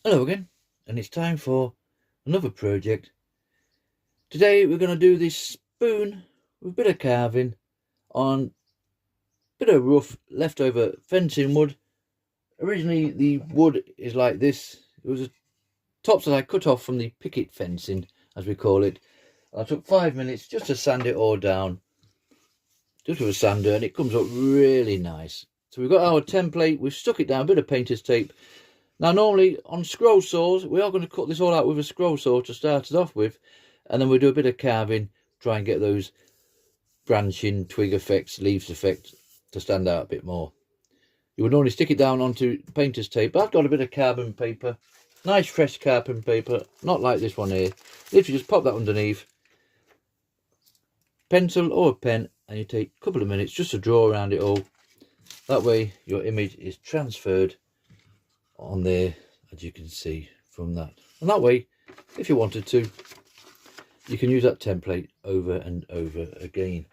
Hello again, and it's time for another project. Today we're going to do this spoon with a bit of carving on a bit of rough leftover fencing wood. Originally the wood is like this. It was a tops that I cut off from the picket fencing, as we call it. I took 5 minutes just to sand it all down, just with a sander, and it comes up really nice. So we've got our template, we've stuck it down, a bit of painter's tape. Now normally on scroll saws, we are going to cut this all out with a scroll saw to start it off with, and then we'll do a bit of carving, try and get those branching, twig effects, leaves effect to stand out a bit more. You would normally stick it down onto painter's tape. I've got a bit of carbon paper, nice fresh carbon paper, not like this one here. Literally just pop that underneath, pencil or a pen, and you take a couple of minutes just to draw around it all. That way your image is transferred on there, as you can see from that, and that way if you wanted to you can use that template over and over again.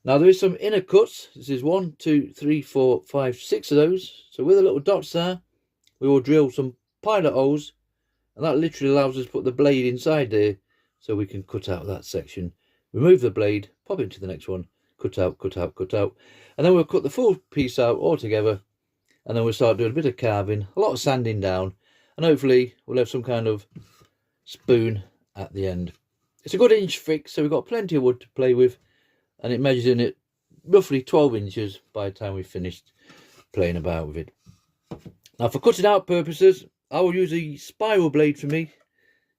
Now there is some inner cuts. This is 1, 2, 3, 4, 5, 6 of those. So with the little dots there, we will drill some pilot holes, and that literally allows us to put the blade inside there, so we can cut out that section, remove the blade, pop it into the next one, cut out, cut out, cut out, and then we'll cut the full piece out all together. And then we'll start doing a bit of carving, a lot of sanding down, and hopefully we'll have some kind of spoon at the end. It's a good inch thick, so we've got plenty of wood to play with, and it measures in it roughly 12 inches by the time we've finished playing about with it. Now for cutting out purposes, I will use a spiral blade for me.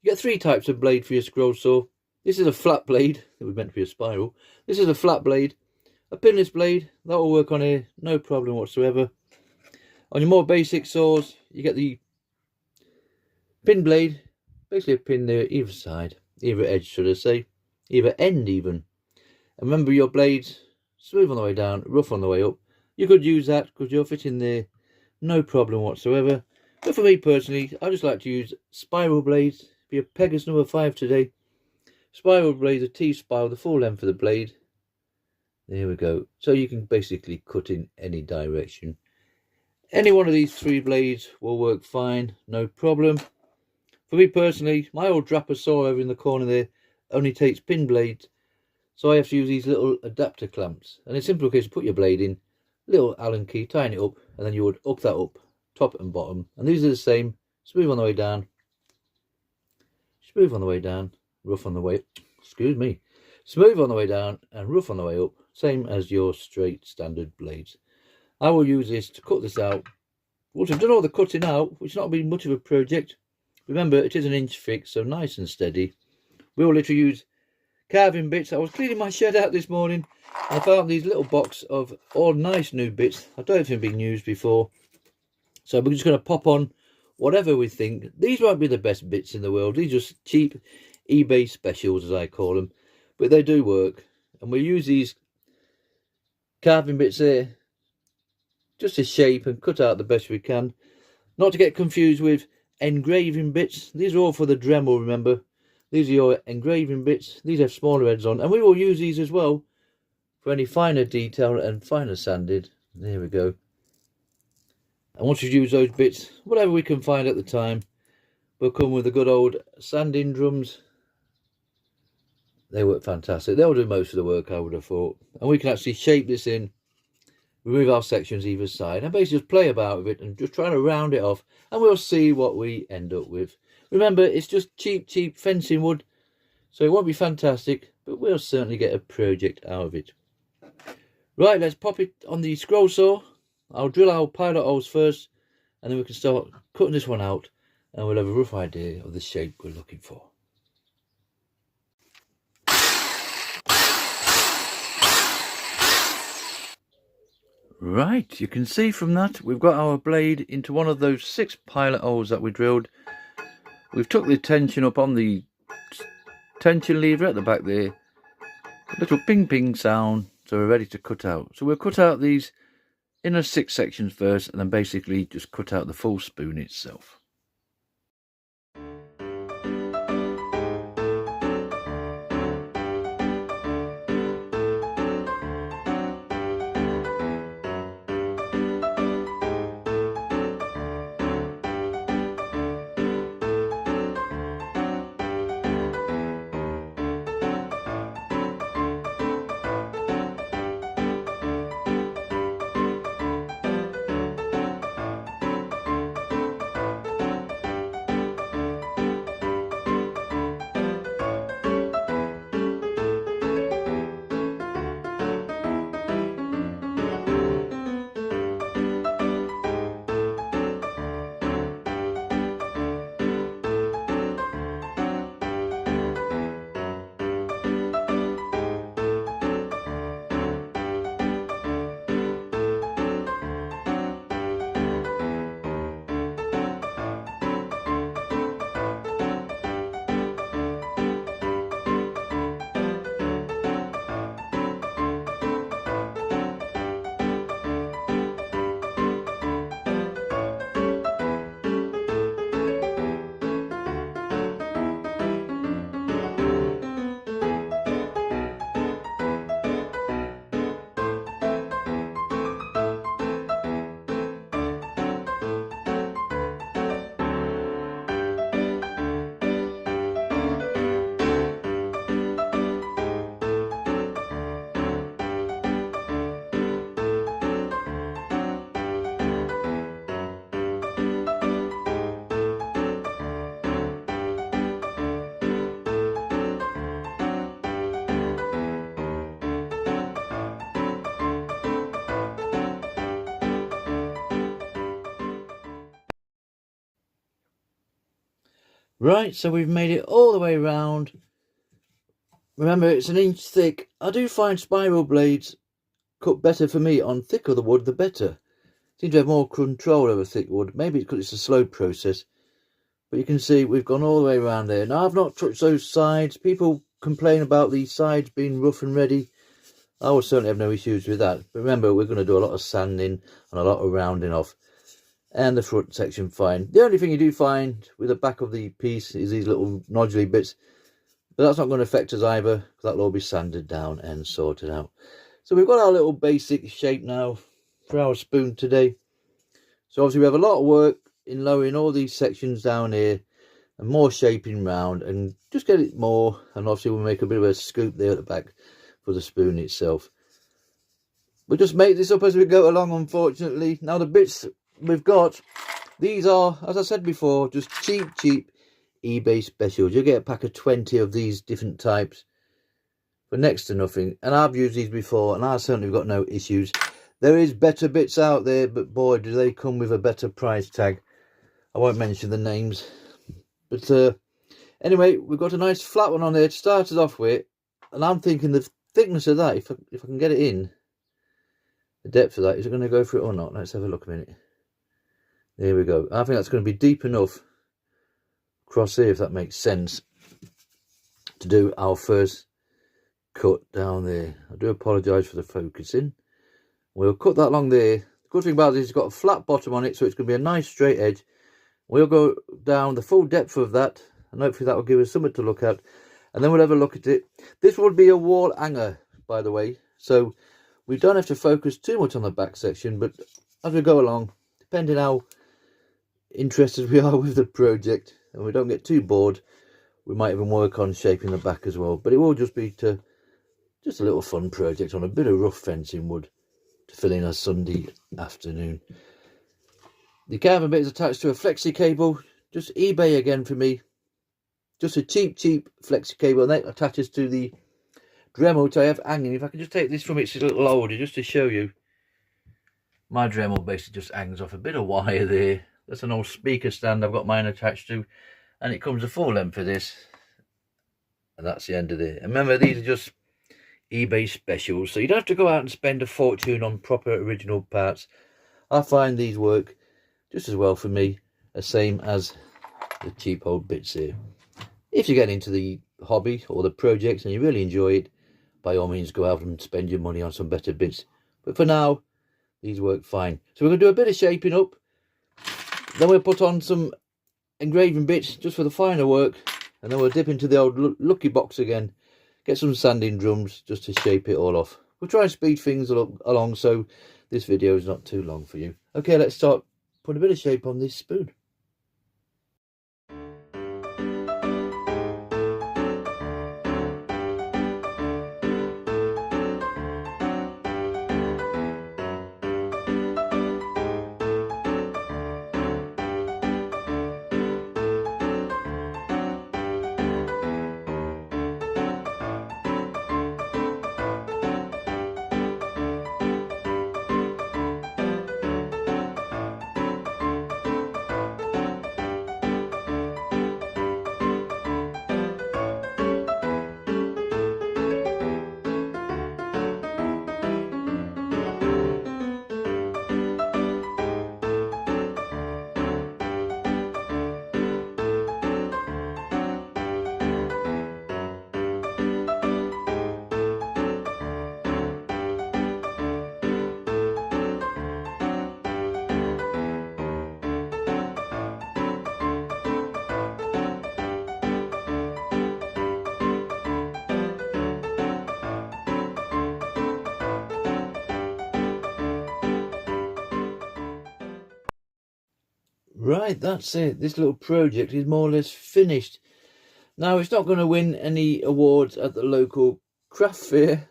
You get 3 types of blade for your scroll saw. This is a flat blade, that was meant to be a spiral. This is a flat blade, a pinless blade, that will work on here, no problem whatsoever. On your more basic saws, you get the pin blade, basically a pin there either side, either edge should I say, either end even. And remember your blades, smooth on the way down, rough on the way up. You could use that because you'll fit in there, no problem whatsoever. But for me personally, I just like to use spiral blades. Be a Pegas number 5 today. Spiral blades, a T-spiral, the full length of the blade. There we go. So you can basically cut in any direction. Any one of these 3 blades will work fine, no problem. For me personally, my old Draper saw over in the corner there only takes pin blades, so I have to use these little adapter clamps. And it's simple case, put your blade in, little Allen key, tighten it up, and then you would hook that up, top and bottom. And these are the same, smooth on the way down, smooth on the way down, rough on the way, smooth on the way down and rough on the way up, same as your straight standard blades. I will use this to cut this out. Once I've done all the cutting out, which not been much of a project, remember it is an inch thick, so nice and steady. We will literally use carving bits. I was cleaning my shed out this morning and I found these little box of all nice new bits. I don't know if they've been used before, so we're just going to pop on whatever we think. These won't be the best bits in the world, these are just cheap eBay specials as I call them, but they do work. And we'll use these carving bits there just to shape and cut out the best we can. Not to get confused with engraving bits. These are all for the Dremel, remember. These are your engraving bits. These have smaller heads on, and we will use these as well for any finer detail and finer sanded. There we go. And once we've used those bits, whatever we can find at the time, we'll come with the good old sanding drums. They work fantastic. They'll do most of the work, I would have thought. And we can actually shape this in, remove our sections either side, and basically just play about with it and just try to round it off, and we'll see what we end up with. Remember, it's just cheap fencing wood, so it won't be fantastic, but we'll certainly get a project out of it. Right, let's pop it on the scroll saw. I'll drill our pilot holes first, and then we can start cutting this one out, and we'll have a rough idea of the shape we're looking for. Right, you can see from that we've got our blade into one of those 6 pilot holes that we drilled. We've took the tension up on the tension lever at the back there. A little ping ping sound, so we're ready to cut out. So we'll cut out these inner 6 sections first, and then basically just cut out the full spoon itself. Right, so we've made it all the way around. Remember, it's 1 inch thick. I do find spiral blades cut better for me on thicker the wood, the better. Seem to have more control over thick wood. Maybe it's because it's a slow process. But you can see we've gone all the way around there. Now, I've not touched those sides. People complain about these sides being rough and ready. I will certainly have no issues with that. But remember, we're going to do a lot of sanding and a lot of rounding off. And the front section fine. The only thing you do find with the back of the piece is these little noduly bits. But that's not going to affect us either, because that'll all be sanded down and sorted out. So we've got our little basic shape now for our spoon today. So obviously we have a lot of work in lowering all these sections down here and more shaping round and just get it more. And obviously we'll make a bit of a scoop there at the back for the spoon itself. We'll just make this up as we go along, unfortunately. Now the bits we've got, these are, as I said before, just cheap eBay specials. You'll get a pack of 20 of these different types for next to nothing. And I've used these before and I certainly have got no issues. There is better bits out there, but boy, do they come with a better price tag. I won't mention the names. But anyway, we've got a nice flat one on there to start us off with. And I'm thinking the thickness of that, if I can get it in, the depth of that, is it going to go for it or not? Let's have a look a minute. There we go. I think that's going to be deep enough across here, if that makes sense, to do our first cut down there. I do apologise for the focusing. We'll cut that along there. The good thing about this is it's got a flat bottom on it, so it's going to be a nice straight edge. We'll go down the full depth of that, and hopefully that will give us something to look at. And then we'll have a look at it. This would be a wall hanger, by the way, so we don't have to focus too much on the back section, but as we go along, depending how interested we are with the project and we don't get too bored, we might even work on shaping the back as well. But it will just be just a little fun project on a bit of rough fencing wood to fill in a Sunday afternoon. The carving bit is attached to a flexi cable, just eBay again for me. Just a cheap flexi cable, and that attaches to the Dremel which I have hanging. If I can just take this from its little holder just to show you, my Dremel basically just hangs off a bit of wire there. That's an old speaker stand I've got mine attached to, and it comes the full length of this, and that's the end of it. And remember, these are just eBay specials, so you don't have to go out and spend a fortune on proper original parts. I find these work just as well for me, the same as the cheap old bits here. If you get into the hobby or the projects and you really enjoy it, by all means go out and spend your money on some better bits. But for now, these work fine. So we're going to do a bit of shaping up. Then we'll put on some engraving bits just for the finer work. And then we'll dip into the old lucky box again. Get some sanding drums just to shape it all off. We'll try and speed things along so this video is not too long for you. Okay, let's start putting a bit of shape on this spoon. Right, that's it. This little project is more or less finished. Now, it's not going to win any awards at the local craft fair,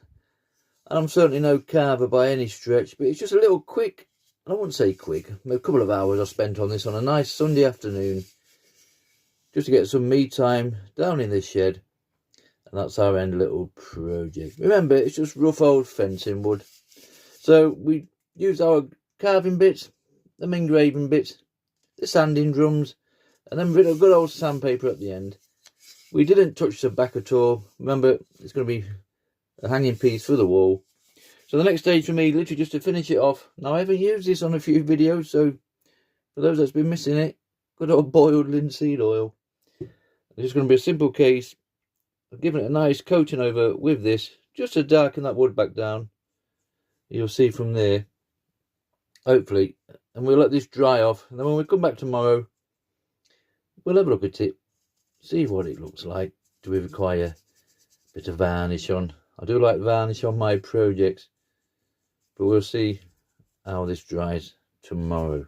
and I'm certainly no carver by any stretch, but it's just a little quick, I wouldn't say quick, a couple of hours I spent on this on a nice Sunday afternoon, just to get some me time down in this shed, and that's our end little project. Remember, it's just rough old fencing wood. So we used our carving bits, the engraving bits, the sanding drums, and then a bit of good old sandpaper at the end. We didn't touch the back at all. Remember, it's going to be a hanging piece for the wall. So the next stage for me, literally just to finish it off. Now I haven't used this on a few videos, so for those that's been missing it, good old boiled linseed oil. It's just going to be a simple case. I've given it a nice coating over with this, just to darken that wood back down. You'll see from there, hopefully. And we'll let this dry off. And then when we come back tomorrow, we'll have a look at it, see what it looks like. Do we require a bit of varnish on? I do like varnish on my projects, but we'll see how this dries tomorrow.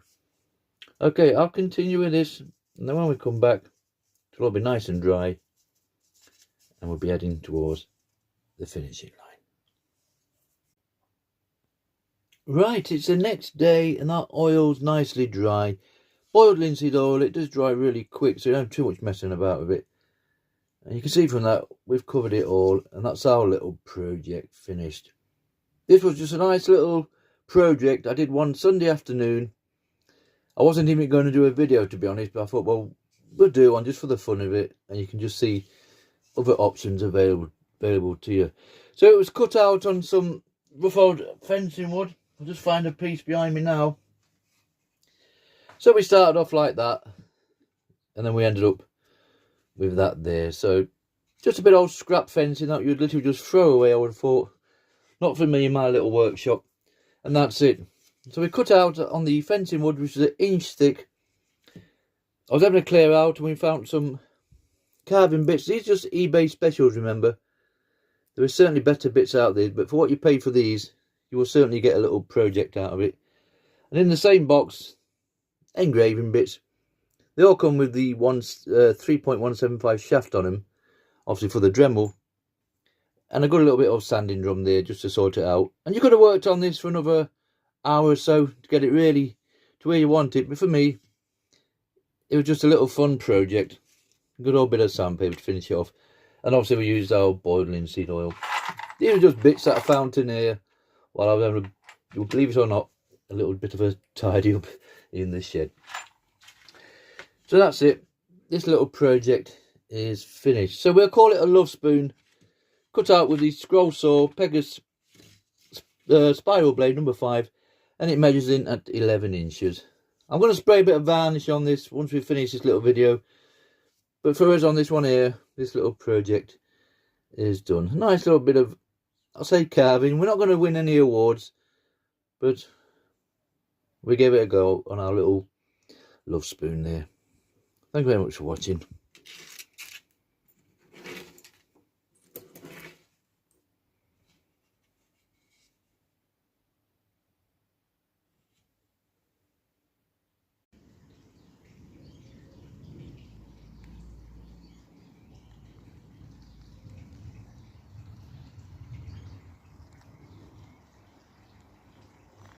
Okay, I'll continue with this, and then when we come back, it'll all be nice and dry, and we'll be heading towards the finishing line. Right, it's the next day, and that oil's nicely dry. Boiled linseed oil, it does dry really quick, so you don't have too much messing about with it. And you can see from that, we've covered it all, and that's our little project finished. This was just a nice little project I did one Sunday afternoon. I wasn't even going to do a video, to be honest, but I thought, well, we'll do one just for the fun of it, and you can just see other options available to you. So it was cut out on some rough old fencing wood. I'll just find a piece behind me now. So we started off like that, and then we ended up with that there. So just a bit of old scrap fencing that you'd literally just throw away, I would have thought. Not for me in my little workshop. And that's it. So we cut out on the fencing wood, which is an inch thick. I was having a clear out, and we found some carving bits. These are just eBay specials, remember. There are certainly better bits out there, but for what you pay for these, you will certainly get a little project out of it. And in the same box, engraving bits. They all come with the 3.175 shaft on them, obviously for the Dremel. And I got a little bit of sanding drum there just to sort it out. And you could have worked on this for another hour or so to get it really to where you want it. But for me, it was just a little fun project. A good old bit of sandpaper to finish it off. And obviously we used our boiled linseed oil. These are just bits that I found in here while I was having, you'll believe it or not, a little bit of a tidy up in the shed. So that's it. This little project is finished. So we'll call it a love spoon, cut out with the scroll saw pegas spiral blade number 5, and it measures in at 11 inches. I'm going to spray a bit of varnish on this once we finish this little video, but for us on this one here, this little project is done. A nice little bit of, I'll say, carving. We're not going to win any awards, but we gave it a go on our little love spoon there. Thank you very much for watching.